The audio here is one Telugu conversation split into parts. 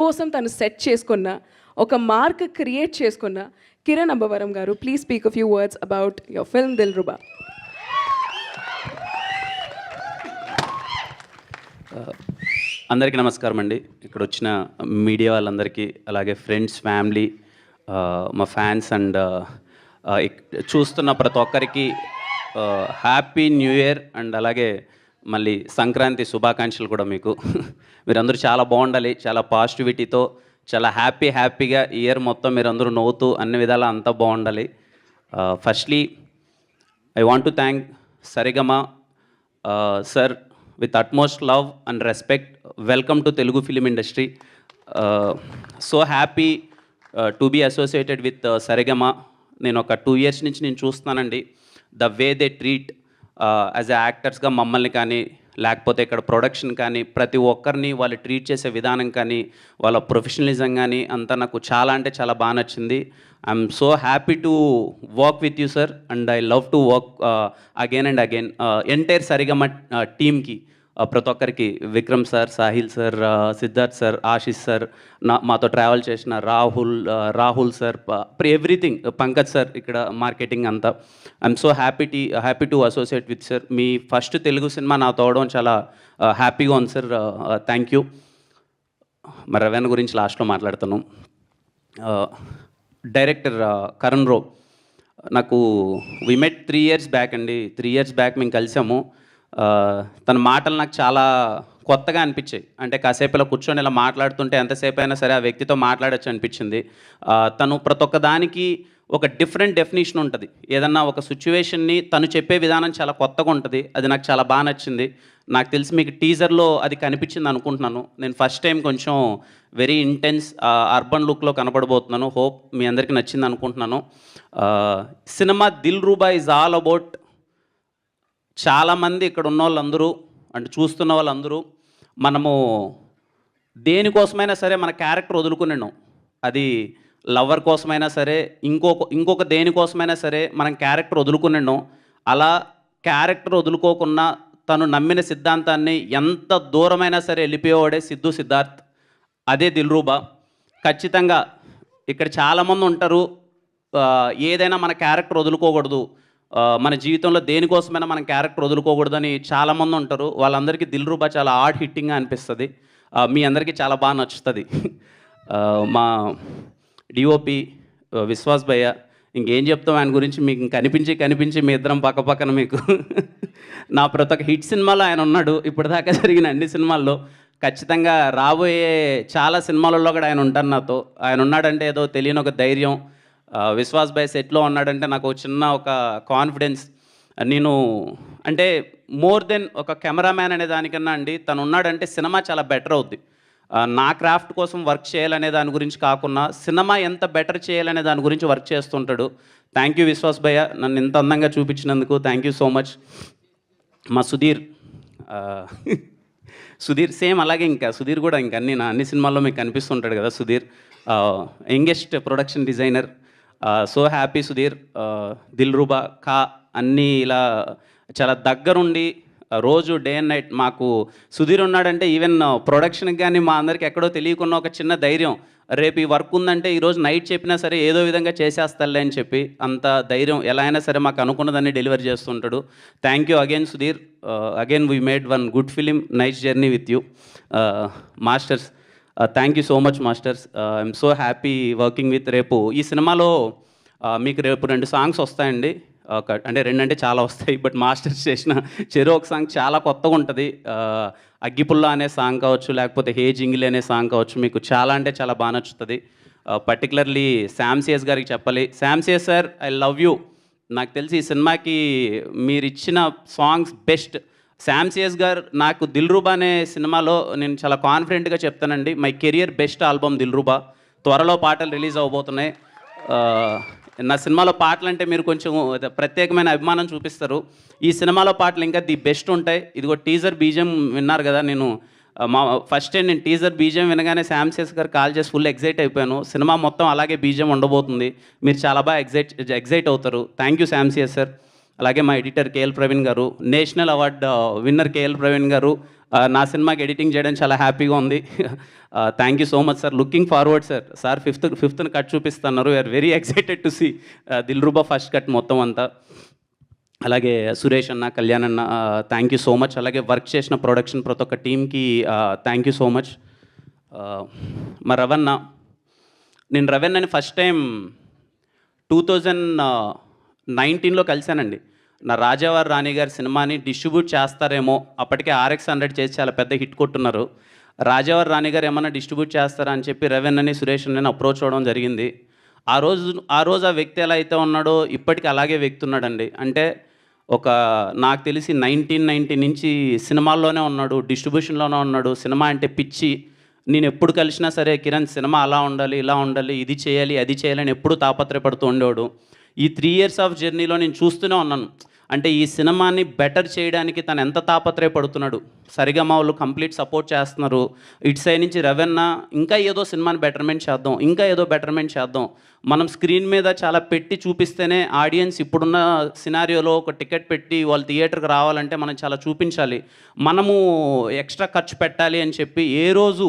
కోసం తను సెట్ చేసుకున్న ఒక మార్క్ క్రియేట్ చేసుకున్న కిరణ్ అబ్బవరం గారు, please speak a few words about your film Dilruba. అందరికీ నమస్కారం అండి. ఇక్కడ వచ్చిన మీడియా వాళ్ళందరికీ, అలాగే ఫ్రెండ్స్, ఫ్యామిలీ, మా ఫ్యాన్స్ అండ్ చూస్తున్న ప్రతి ఒక్కరికి హ్యాపీ న్యూ ఇయర్ అండ్ అలాగే మళ్ళీ సంక్రాంతి శుభాకాంక్షలు కూడా మీకు. మీరందరూ చాలా బాగుండాలి, చాలా పాజిటివిటీతో, చాలా హ్యాపీగా ఇయర్ మొత్తం మీరందరూ నవ్వుతూ అన్ని విధాలా అంతా బాగుండాలి. Firstly I want to thank Saregama sir with utmost love and respect. Welcome to Telugu film industry. So happy to be associated with Saregama. నేను ఒక 2 years నుంచి నేను చూస్తున్నానండి, the way they treat as a యాక్టర్స్గా మమ్మల్ని కానీ, లేకపోతే ఇక్కడ ప్రొడక్షన్ కానీ, ప్రతి ఒక్కరిని వాళ్ళు ట్రీట్ చేసే విధానం కానీ, వాళ్ళ ప్రొఫెషనలిజం కానీ అంతా నాకు చాలా అంటే చాలా బాగా నచ్చింది. I'm so happy to work with you sir and I love to work again and again. Entire Saregama టీమ్కి, ప్రతి ఒక్కరికి, Vikram sir, Sahil sir, Siddharth sir, Ashish sir, మాతో ట్రావెల్ చేసిన Rahul sir, everything, Pankaj sir ఇక్కడ మార్కెటింగ్ అంతా. I'm so happy to associate with sir. మీ ఫస్ట్ తెలుగు సినిమా నాతో అవడం చాలా హ్యాపీగా ఉంది సార్. Thank you. మరి రవీణ గురించి లాస్ట్లో మాట్లాడతాను. డైరెక్టర్ కరణ్ రో, నాకు వి మెట్ 3 years బ్యాక్ అండి. 3 years బ్యాక్ మేము కలిసాము. తన మాటలు నాకు చాలా కొత్తగా అనిపించాయి. అంటే కాసేపు ఇలా కూర్చొని ఇలా మాట్లాడుతుంటే ఎంతసేపు అయినా సరే ఆ వ్యక్తితో మాట్లాడచ్చు అనిపించింది. తను ప్రతి ఒక్క దానికి ఒక డిఫరెంట్ డెఫినేషన్ ఉంటుంది. ఏదన్నా ఒక సిచ్యువేషన్ని తను చెప్పే విధానం చాలా కొత్తగా ఉంటుంది. అది నాకు చాలా బాగా నచ్చింది. నాకు తెలిసి మీకు టీజర్లో అది కనిపించింది అనుకుంటున్నాను. నేను ఫస్ట్ టైం కొంచెం వెరీ ఇంటెన్స్ అర్బన్ లుక్లో కనపడబోతున్నాను. హోప్ మీ అందరికీ నచ్చింది అనుకుంటున్నాను. Cinema Dilruba is all about, చాలామంది ఇక్కడ ఉన్న వాళ్ళందరూ అంటే చూస్తున్న వాళ్ళందరూ మనము దేనికోసమైనా సరే మన క్యారెక్టర్ వదులుకున్నాం. అది లవర్ కోసమైనా సరే, ఇంకొక దేనికోసమైనా సరే మనం క్యారెక్టర్ వదులుకున్నాం. అలా క్యారెక్టర్ వదులుకోకుండా తను నమ్మిన సిద్ధాంతాన్ని ఎంత దూరమైనా సరే వెళ్ళిపోయేవాడే సిద్ధార్థ్. అదే దిల్రుబా. ఖచ్చితంగా ఇక్కడ చాలామంది ఉంటారు, ఏదైనా మన క్యారెక్టర్ వదులుకోకూడదు, మన జీవితంలో దేనికోసమైనా మనం క్యారెక్టర్ వదులుకోకూడదని చాలామంది ఉంటారు. వాళ్ళందరికీ దిల్రుబా చాలా హార్డ్ హిట్టింగ్గా అనిపిస్తుంది. మీ అందరికీ చాలా బాగా నచ్చుతుంది. మా డిఓపి విశ్వాస్ భయ్య, ఇంకేం చెప్తాం ఆయన గురించి, మీకు కనిపించి మీ ఇద్దరం పక్కన మీకు నా ప్రతి ఒక్క హిట్ సినిమాలో ఆయన ఉన్నాడు. ఇప్పటిదాకా జరిగిన అన్ని సినిమాల్లో, ఖచ్చితంగా రాబోయే చాలా సినిమాలలో కూడా ఆయన ఉంటారు నాతో. ఆయన ఉన్నాడంటే ఏదో తెలియని ఒక ధైర్యం. విశ్వాస్ భాయ్ సెట్లో ఉన్నాడంటే నాకు చిన్న ఒక కాన్ఫిడెన్స్. నేను అంటే మోర్ దెన్ ఒక కెమెరామ్యాన్ అనే దానికన్నా అండి, తను ఉన్నాడంటే సినిమా చాలా బెటర్ అవుద్ది. నా క్రాఫ్ట్ కోసం వర్క్ చేయాలనే దాని గురించి కాకుండా సినిమా ఎంత బెటర్ చేయాలనే దాని గురించి వర్క్ చేస్తుంటాడు. థ్యాంక్ యూ విశ్వాస్ భయ్య, నన్ను ఇంత అందంగా చూపించినందుకు థ్యాంక్ యూ సో మచ్. మా సుధీర్ సేమ్ అలాగే, ఇంకా సుధీర్ కూడా ఇంకా అన్ని సినిమాల్లో మీకు కనిపిస్తుంటాడు కదా. Sudheer youngest production designer. So happy Sudheer. Dilruba అన్నీ ఇలా చాలా దగ్గరుండి రోజు డే అండ్ నైట్ మాకు సుధీర్ ఉన్నాడంటే ఈవెన్ ప్రొడక్షన్కి కానీ మా అందరికి ఎక్కడో తెలియకున్న ఒక చిన్న ధైర్యం. రేపు ఈ వర్క్ ఉందంటే ఈరోజు నైట్ చెప్పినా సరే ఏదో విధంగా చేసేస్తాలే అని చెప్పి అంత ధైర్యం. ఎలా అయినా సరే మాకు అనుకున్నదాన్ని డెలివరీ చేస్తుంటాడు. Thank you again Sudheer. Again we made one good film, nice journey with you. Masters, thank you so much masters. I'm so happy working with. రేపు ఈ సినిమాలో మీకు రేపు 2 songs వస్తాయండి. అంటే 2 అంటే చాలా వస్తాయి, బట్ మాస్టర్స్ చేసిన ఒక సాంగ్ చాలా కొత్తగా ఉంటుంది. అగ్గిపుల్ల అనే సాంగ్ కావచ్చు, లేకపోతే హే జింగిలి అనే సాంగ్ కావచ్చు, మీకు చాలా అంటే చాలా బాగా నచ్చుతుంది. పర్టికులర్లీ శామ్సియస్ గారికి చెప్పాలి. శామ్సియస్ సార్, ఐ లవ్ యూ. నాకు తెలిసి ఈ సినిమాకి మీరు ఇచ్చిన సాంగ్స్ బెస్ట్. శామ్సియస్ గారు నాకు దిల్రుబా అనే సినిమాలో నేను చాలా కాన్ఫిడెంట్గా చెప్తానండి, my career best album Dilruba. త్వరలో పాటలు రిలీజ్ అవ్వబోతున్నాయి. నా సినిమాలో పాటలు అంటే మీరు కొంచెం ప్రత్యేకమైన అభిమానం చూపిస్తారు. ఈ సినిమాలో పాటలు ఇంకా ది బెస్ట్ ఉంటాయి. ఇదిగో టీజర్ బీజిఎం విన్నారు కదా. నేను ఫస్ట్ టైం నేను టీజర్ బీజిఎం వినగానే శామ్సియస్ గారు కాల్ చేసి ఫుల్ ఎగ్జైట్ అయిపోయాను. సినిమా మొత్తం అలాగే బీజిఎం ఉండబోతుంది. మీరు చాలా బాగా ఎగ్జైట్ అవుతారు. Thank you Sam CS sir. అలాగే మా editor KL Praveen garu, national award winner KL Praveen garu, నా సినిమాకి ఎడిటింగ్ చేయడం చాలా హ్యాపీగా ఉంది. Thank you so much sir. Looking forward sir. Sir ఫిఫ్త్న కట్ చూపిస్తున్నారు. We're very excited to see Dilruba first cut మొత్తం అంతా. అలాగే సురేష్ అన్న, కళ్యాణ్ అన్న, థ్యాంక్ యూ సో మచ్. అలాగే వర్క్ చేసిన ప్రొడక్షన్ ప్రతి ఒక్క టీమ్కి థ్యాంక్ యూ సో మచ్. మా రవణ, నేను రవణని ఫస్ట్ టైం 2019లో కలిశానండి. నా రాజావారి రాణి గారి సినిమాని డిస్ట్రిబ్యూట్ చేస్తారేమో, అప్పటికే RX100 చేసి చాలా పెద్ద హిట్ కొట్టున్నారు. రాజావారి రాణి గారు ఏమన్నా డిస్ట్రిబ్యూట్ చేస్తారా అని చెప్పి రవణని, సురేష్ అని అప్రోచ్ అవ్వడం జరిగింది. ఆ రోజు ఆ వ్యక్తి ఎలా అయితే ఉన్నాడో ఇప్పటికీ అలాగే వ్యక్తి ఉన్నాడండి. అంటే నాకు తెలిసి 1990 నుంచి సినిమాల్లోనే ఉన్నాడు, డిస్ట్రిబ్యూషన్లోనే ఉన్నాడు. సినిమా అంటే పిచ్చి. నేను ఎప్పుడు కలిసినా సరే కిరణ్ సినిమా అలా ఉండాలి, ఇలా ఉండాలి, ఇది చేయాలి, అది చేయాలని ఎప్పుడు తాపత్రయపడుతూ ఉండేవాడు. ఈ 3 years ఆఫ్ జర్నీలో నేను చూస్తూనే ఉన్నాను. అంటే ఈ సినిమాని బెటర్ చేయడానికి తను ఎంత తాపత్రయపడుతున్నాడు. సరిగమ వాళ్ళు కంప్లీట్ సపోర్ట్ చేస్తున్నారు. ఇటు సైడ్ నుంచి రవణ ఇంకా ఏదో సినిమాని బెటర్మెంట్ చేద్దాం, ఇంకా ఏదో బెటర్మెంట్ చేద్దాం. మనం స్క్రీన్ మీద చాలా పెట్టి చూపిస్తేనే ఆడియన్స్ ఇప్పుడున్న సినారియోలో ఒక టికెట్ పెట్టి వాళ్ళు థియేటర్కి రావాలంటే మనం చాలా చూపించాలి. మనము ఎక్స్ట్రా ఖర్చు పెట్టాలి అని చెప్పి ఏ రోజు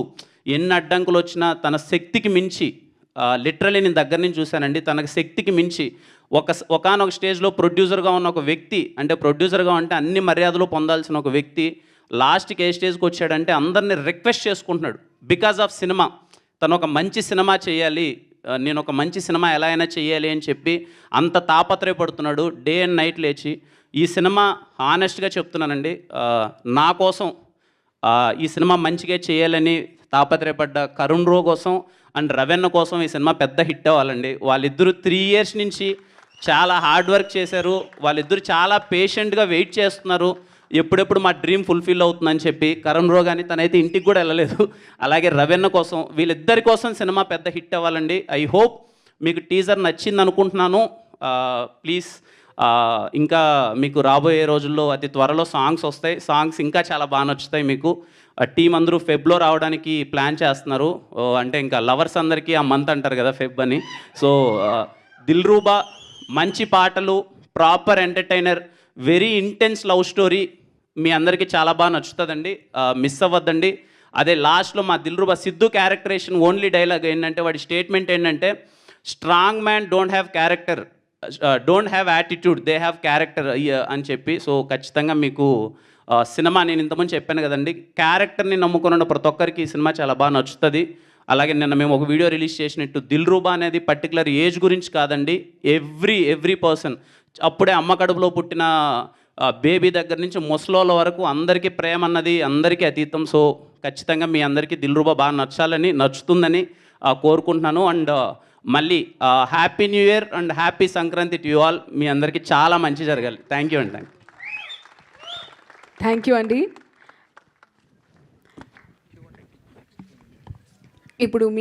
ఎన్ని అడ్డంకులు వచ్చినా తన శక్తికి మించి, లిటరలీ నేను దగ్గర నుంచి చూశానండి, తనకు శక్తికి మించి ఒకానొక స్టేజ్లో ప్రొడ్యూసర్గా ఉన్న ఒక వ్యక్తి, అంటే ప్రొడ్యూసర్గా అంటే అన్ని మర్యాదలు పొందాల్సిన ఒక వ్యక్తి లాస్ట్కి ఏ స్టేజ్కి వచ్చాడంటే అందరినీ రిక్వెస్ట్ చేసుకుంటున్నాడు. బికాజ్ ఆఫ్ సినిమా, తను ఒక మంచి సినిమా చేయాలి, నేను ఒక మంచి సినిమా ఎలా అయినా చేయాలి అని చెప్పి అంత తాపత్రయపడుతున్నాడు. డే అండ్ నైట్ లేచి ఈ సినిమా హానెస్ట్గా చెప్తున్నానండి, నా కోసం ఈ సినిమా మంచిగా చేయాలని తాపత్రయపడ్డ కరుణ్ రో కోసం అండ్ రవణ కోసం ఈ సినిమా పెద్ద హిట్ అవ్వాలండి. వాళ్ళిద్దరూ 3 years నుంచి చాలా హార్డ్ వర్క్ చేశారు. వాళ్ళిద్దరూ చాలా పేషెంట్గా వెయిట్ చేస్తున్నారు, ఎప్పుడెప్పుడు మా డ్రీమ్ ఫుల్ఫిల్ అవుతుందని చెప్పి. కరుణ్ రో కానీ తనైతే ఇంటికి కూడా వెళ్ళలేదు. అలాగే రవణ కోసం, వీళ్ళిద్దరి కోసం సినిమా పెద్ద హిట్ అవ్వాలండి. ఐ హోప్ మీకు టీజర్ నచ్చింది అనుకుంటున్నాను. ప్లీజ్ ఇంకా మీకు రాబోయే రోజుల్లో అతి త్వరలో సాంగ్స్ వస్తాయి. సాంగ్స్ ఇంకా చాలా బాగా నచ్చుతాయి మీకు. టీం అందరూ ఫెబ్లో రావడానికి ప్లాన్ చేస్తున్నారు. అంటే ఇంకా లవర్స్ అందరికీ ఆ మంత్ అంటారు కదా ఫెబ్ అని. సో దిల్రూబా మంచి పాటలు, proper entertainer, very intense love story మీ అందరికీ చాలా బాగా నచ్చుతుందండి. మిస్ అవ్వద్దండి. అదే లాస్ట్లో మా Dilruba Sidhu characterization only dialogue ఏంటంటే, వాడి స్టేట్మెంట్ ఏంటంటే, strong man don't have character, don't have attitude, they have character అని చెప్పి. సో ఖచ్చితంగా మీకు సినిమా, నేను ఇంతకుముందు చెప్పాను కదండి, క్యారెక్టర్ని నమ్ముకున్న ప్రతి ఒక్కరికి ఈ సినిమా చాలా బాగా నచ్చుతుంది. అలాగే నిన్న మేము ఒక వీడియో రిలీజ్ చేసినట్టు దిల్రూబా అనేది పర్టికులర్ ఏజ్ గురించి కాదండి, ఎవ్రీ పర్సన్, అప్పుడే అమ్మ కడుపులో పుట్టిన బేబీ దగ్గర నుంచి ముసలోళ్ళ వరకు అందరికీ ప్రేమ అన్నది అందరికీ అతీతం. సో ఖచ్చితంగా మీ అందరికీ దిల్రూబా బాగా నచ్చుతుందని కోరుకుంటున్నాను. అండ్ మళ్ళీ happy new year and happy Sankranti to you all. మీ అందరికీ చాలా మంచి జరగాలి. థ్యాంక్ యూ అండి. థ్యాంక్ యూ అండి. ఇప్పుడు మీ